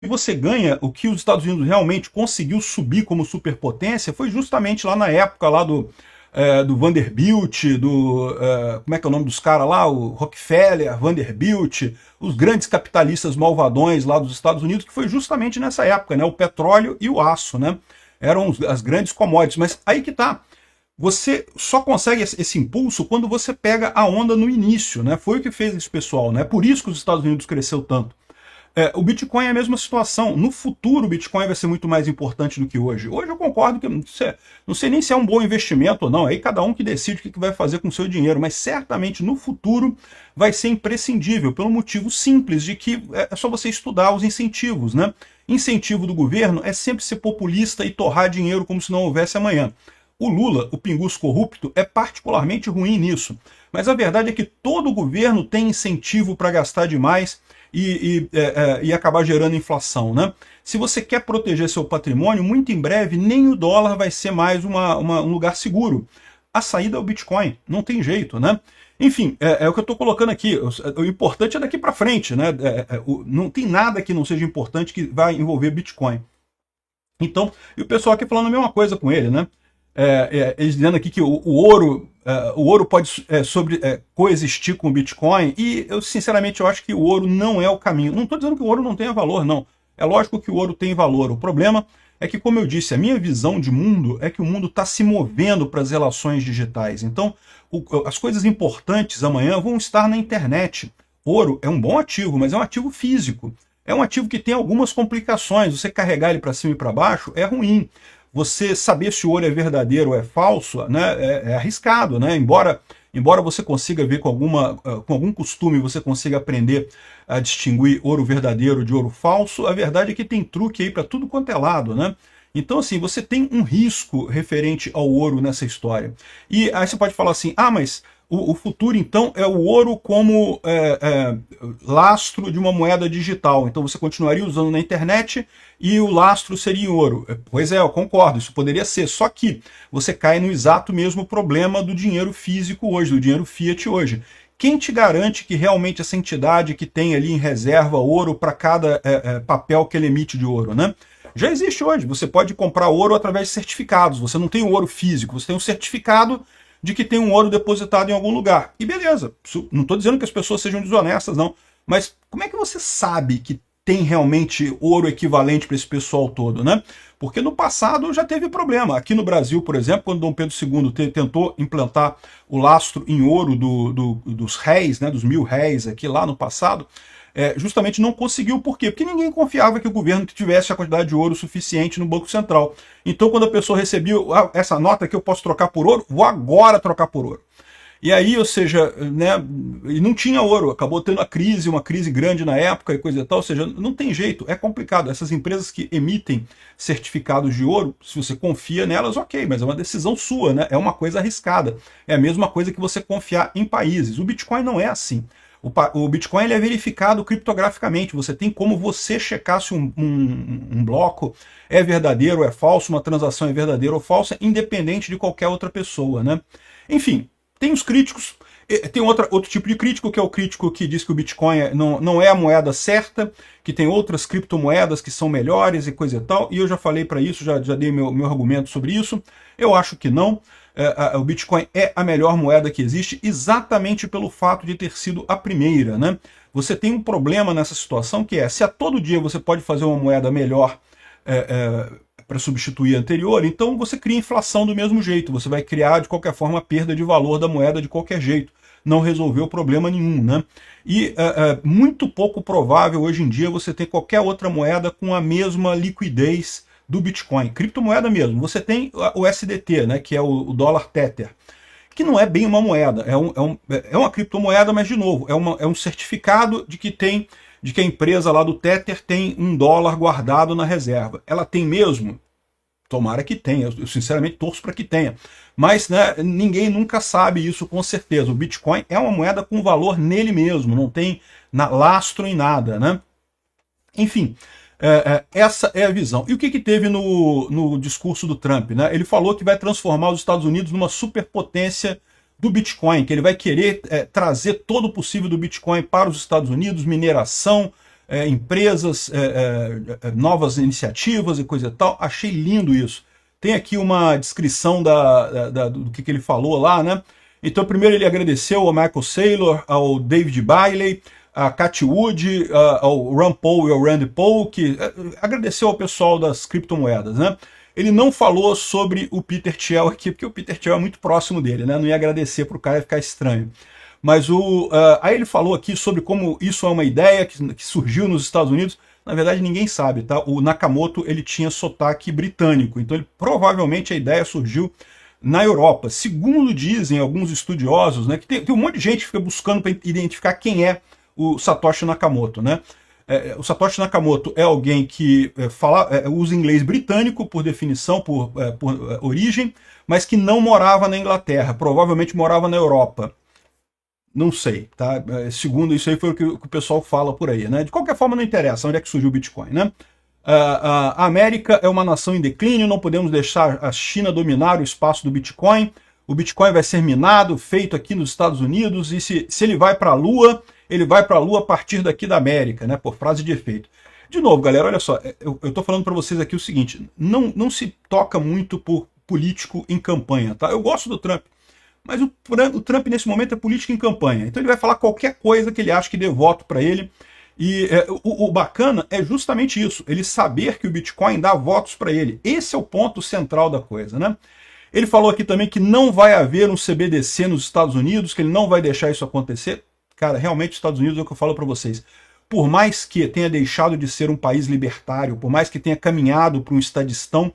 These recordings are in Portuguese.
que você ganha, o que os Estados Unidos realmente conseguiu subir como superpotência foi justamente lá na época lá do Vanderbilt, como é que é o nome dos caras lá? O Rockefeller, Vanderbilt, os grandes capitalistas malvadões lá dos Estados Unidos, que foi justamente nessa época, né? O petróleo e o aço, né? Eram as grandes commodities. Mas aí que tá. Você só consegue esse impulso quando você pega a onda no início, né? Foi o que fez esse pessoal, né? Por isso que os Estados Unidos cresceu tanto. O Bitcoin é a mesma situação. No futuro, o Bitcoin vai ser muito mais importante do que hoje. Hoje eu concordo que não sei nem se é um bom investimento ou não. Aí cada um que decide o que vai fazer com o seu dinheiro. Mas certamente no futuro vai ser imprescindível, pelo motivo simples de que é só você estudar os incentivos, né? Incentivo do governo é sempre ser populista e torrar dinheiro como se não houvesse amanhã. O Lula, o pinguço corrupto, é particularmente ruim nisso. Mas a verdade é que todo governo tem incentivo para gastar demais e acabar gerando inflação, né? Se você quer proteger seu patrimônio, muito em breve nem o dólar vai ser mais um lugar seguro. A saída é o Bitcoin, não tem jeito, né? Enfim, é o que eu estou colocando aqui. O importante é daqui para frente, né? Não tem nada que não seja importante que vai envolver Bitcoin. Então, e o pessoal aqui falando a mesma coisa com ele, né? Eles dizendo aqui que o ouro pode coexistir com o Bitcoin, e eu sinceramente eu acho que o ouro não é o caminho. Não estou dizendo que o ouro não tenha valor, não. É lógico que o ouro tem valor. O problema é que, como eu disse, a minha visão de mundo é que o mundo está se movendo para as relações digitais. Então, as coisas importantes amanhã vão estar na internet. Ouro é um bom ativo, mas é um ativo físico. É um ativo que tem algumas complicações. Você carregar ele para cima e para baixo é ruim. Você saber se o ouro é verdadeiro ou é falso, né, é arriscado, né? Embora você consiga ver com algum costume, você consiga aprender a distinguir ouro verdadeiro de ouro falso, a verdade é que tem truque aí para tudo quanto é lado, né? Então, assim, você tem um risco referente ao ouro nessa história. E aí você pode falar assim, mas o futuro, então, é o ouro como lastro de uma moeda digital. Então você continuaria usando na internet e o lastro seria em ouro. Pois é, eu concordo, isso poderia ser. Só que você cai no exato mesmo problema do dinheiro físico hoje, do dinheiro fiat hoje. Quem te garante que realmente essa entidade que tem ali em reserva ouro para cada papel que ele emite de ouro, né? Já existe hoje, você pode comprar ouro através de certificados. Você não tem o ouro físico, você tem um certificado de que tem um ouro depositado em algum lugar. E beleza, não estou dizendo que as pessoas sejam desonestas, não. Mas como é que você sabe que tem realmente ouro equivalente para esse pessoal todo, né? Porque no passado já teve problema. Aqui no Brasil, por exemplo, quando Dom Pedro II tentou implantar o lastro em ouro dos réis, né, dos 1000 réis aqui lá no passado, justamente não conseguiu. Por quê? Porque ninguém confiava que o governo tivesse a quantidade de ouro suficiente no Banco Central. Então, quando a pessoa recebia essa nota que eu posso trocar por ouro, vou agora trocar por ouro. E aí, ou seja, né, e não tinha ouro, acabou tendo uma crise grande na época e coisa e tal, ou seja, não tem jeito, é complicado. Essas empresas que emitem certificados de ouro, se você confia nelas, ok, mas é uma decisão sua, né? É uma coisa arriscada. É a mesma coisa que você confiar em países. O Bitcoin não é assim. O Bitcoin ele é verificado criptograficamente. Você tem como você checar se um bloco é verdadeiro ou é falso, uma transação é verdadeira ou falsa, independente de qualquer outra pessoa, né? Enfim, tem os críticos. Tem outro tipo de crítico, que é o crítico que diz que o Bitcoin não é a moeda certa, que tem outras criptomoedas que são melhores e coisa e tal, e eu já falei para isso, já dei meu argumento sobre isso. Eu acho que não. O Bitcoin é a melhor moeda que existe, exatamente pelo fato de ter sido a primeira, né? Você tem um problema nessa situação, que se a todo dia você pode fazer uma moeda melhor para substituir a anterior, então você cria inflação do mesmo jeito, você vai criar de qualquer forma a perda de valor da moeda de qualquer jeito, não resolveu problema nenhum, né? E muito pouco provável hoje em dia você ter qualquer outra moeda com a mesma liquidez do Bitcoin. Criptomoeda mesmo, você tem o SDT, né, que é o dólar Tether, que não é bem uma moeda, é uma criptomoeda, mas de novo, é um certificado de que a empresa lá do Tether tem $1 guardado na reserva. Ela tem mesmo? Tomara que tenha, eu sinceramente torço para que tenha. Mas né, ninguém nunca sabe isso com certeza. O Bitcoin é uma moeda com valor nele mesmo, não tem lastro em nada, né? Enfim, essa é a visão. E o que teve no discurso do Trump, né? Ele falou que vai transformar os Estados Unidos numa superpotência do Bitcoin, que ele vai querer trazer todo o possível do Bitcoin para os Estados Unidos, mineração, empresas, novas iniciativas e coisa e tal. Achei lindo isso. Tem aqui uma descrição do que ele falou lá, né? Então, primeiro ele agradeceu ao Michael Saylor, ao David Bailey, a Cathie Wood, ao Ron Paul e ao Rand Paul, que agradeceu ao pessoal das criptomoedas, né? Ele não falou sobre o Peter Thiel aqui, porque o Peter Thiel é muito próximo dele, né? Não ia agradecer para o cara, ia ficar estranho. Mas aí ele falou aqui sobre como isso é uma ideia que surgiu nos Estados Unidos. Na verdade, ninguém sabe, tá? O Nakamoto, ele tinha sotaque britânico, então provavelmente a ideia surgiu na Europa. Segundo dizem alguns estudiosos, né, que tem um monte de gente que fica buscando para identificar quem é o Satoshi Nakamoto, né? O Satoshi Nakamoto é alguém que usa inglês britânico, por definição, por origem, mas que não morava na Inglaterra, provavelmente morava na Europa. Não sei, tá? Segundo isso aí foi o que o pessoal fala por aí, né? De qualquer forma, não interessa onde é que surgiu o Bitcoin, né? A América é uma nação em declínio, não podemos deixar a China dominar o espaço do Bitcoin. O Bitcoin vai ser minado, feito aqui nos Estados Unidos, e se ele vai para a Lua, ele vai para a Lua a partir daqui da América, né? Por frase de efeito. De novo, galera, olha só, eu estou falando para vocês aqui o seguinte, não se toca muito por político em campanha, tá? Eu gosto do Trump, mas o Trump nesse momento é político em campanha, então ele vai falar qualquer coisa que ele acha que dê voto para ele. E o bacana é justamente isso, ele saber que o Bitcoin dá votos para ele. Esse é o ponto central da coisa, né? Ele falou aqui também que não vai haver um CBDC nos Estados Unidos, que ele não vai deixar isso acontecer. Cara, realmente os Estados Unidos é o que eu falo para vocês. Por mais que tenha deixado de ser um país libertário, por mais que tenha caminhado para um estadistão,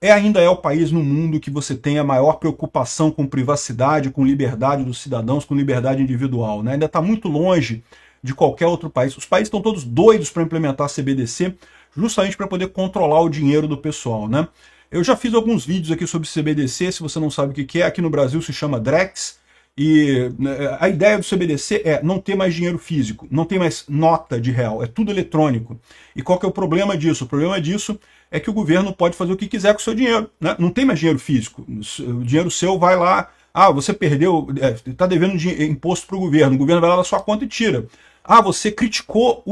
ainda é o país no mundo que você tem a maior preocupação com privacidade, com liberdade dos cidadãos, com liberdade individual, né? Ainda está muito longe de qualquer outro país. Os países estão todos doidos para implementar a CBDC, justamente para poder controlar o dinheiro do pessoal, né? Eu já fiz alguns vídeos aqui sobre CBDC, se você não sabe o que é, aqui no Brasil se chama Drex, e a ideia do CBDC é não ter mais dinheiro físico, não tem mais nota de real, é tudo eletrônico. E qual que é o problema disso? O problema disso é que o governo pode fazer o que quiser com o seu dinheiro, né? Não tem mais dinheiro físico, o dinheiro seu vai lá, você perdeu, está devendo imposto para o governo vai lá na sua conta e tira. Você criticou,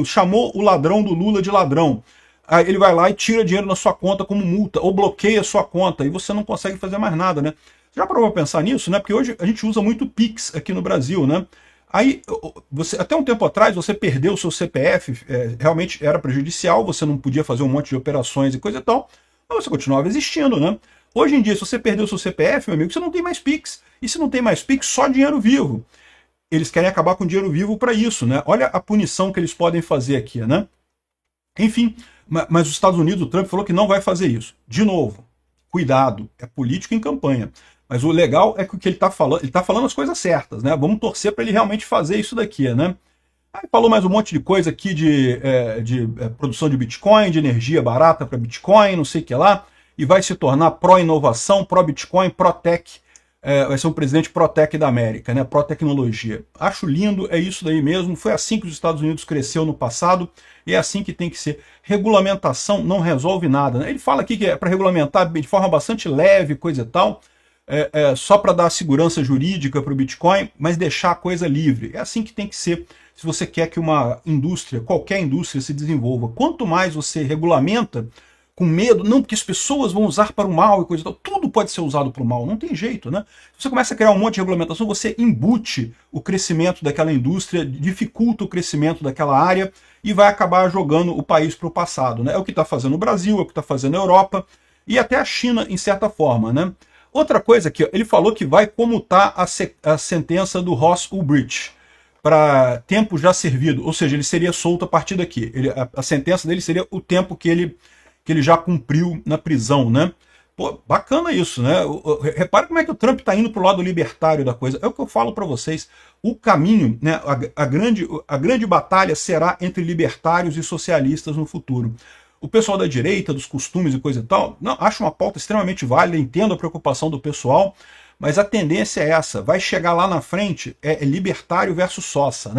chamou o ladrão do Lula de ladrão. Aí ele vai lá e tira dinheiro na sua conta como multa, ou bloqueia a sua conta, e você não consegue fazer mais nada, né? Já parou para pensar nisso, né? Porque hoje a gente usa muito Pix aqui no Brasil, né? Aí, até um tempo atrás, você perdeu o seu CPF, realmente era prejudicial, você não podia fazer um monte de operações e coisa e tal, mas você continuava existindo, né? Hoje em dia, se você perdeu o seu CPF, meu amigo, você não tem mais Pix. E se não tem mais Pix, só dinheiro vivo. Eles querem acabar com o dinheiro vivo para isso, né? Olha a punição que eles podem fazer aqui, né? Enfim, mas os Estados Unidos, o Trump falou que não vai fazer isso. De novo, cuidado, é político em campanha. Mas o legal é que o que ele está falando as coisas certas, né? Vamos torcer para ele realmente fazer isso daqui, né? Aí falou mais um monte de coisa aqui de produção de Bitcoin, de energia barata para Bitcoin, não sei o que lá, e vai se tornar pró-inovação, pró-Bitcoin, pró-tech. Vai ser um presidente pró-tech da América, né? Pró-tecnologia. Acho lindo, é isso daí mesmo. Foi assim que os Estados Unidos cresceu no passado e é assim que tem que ser. Regulamentação não resolve nada, né? Ele fala aqui que é para regulamentar de forma bastante leve, coisa e tal, só para dar segurança jurídica para o Bitcoin, mas deixar a coisa livre. É assim que tem que ser se você quer que uma indústria, qualquer indústria, se desenvolva. Quanto mais você regulamenta, com medo, não, porque as pessoas vão usar para o mal e coisa e tal. Tudo pode ser usado para o mal, não tem jeito, né? Se você começa a criar um monte de regulamentação, você embute o crescimento daquela indústria, dificulta o crescimento daquela área e vai acabar jogando o país para o passado, né? É o que está fazendo o Brasil, é o que está fazendo a Europa e até a China, em certa forma, né? Outra coisa aqui, ele falou que vai comutar a sentença do Ross Ulbricht para tempo já servido, ou seja, ele seria solto a partir daqui. A sentença dele seria o tempo que ele já cumpriu na prisão, né? Pô, bacana isso, né? Repare como é que o Trump está indo para o lado libertário da coisa. É o que eu falo para vocês. O caminho, né, a grande batalha será entre libertários e socialistas no futuro. O pessoal da direita, dos costumes e coisa e tal, não, acho uma pauta extremamente válida, entendo a preocupação do pessoal, mas a tendência é essa. Vai chegar lá na frente, é libertário versus soça, né?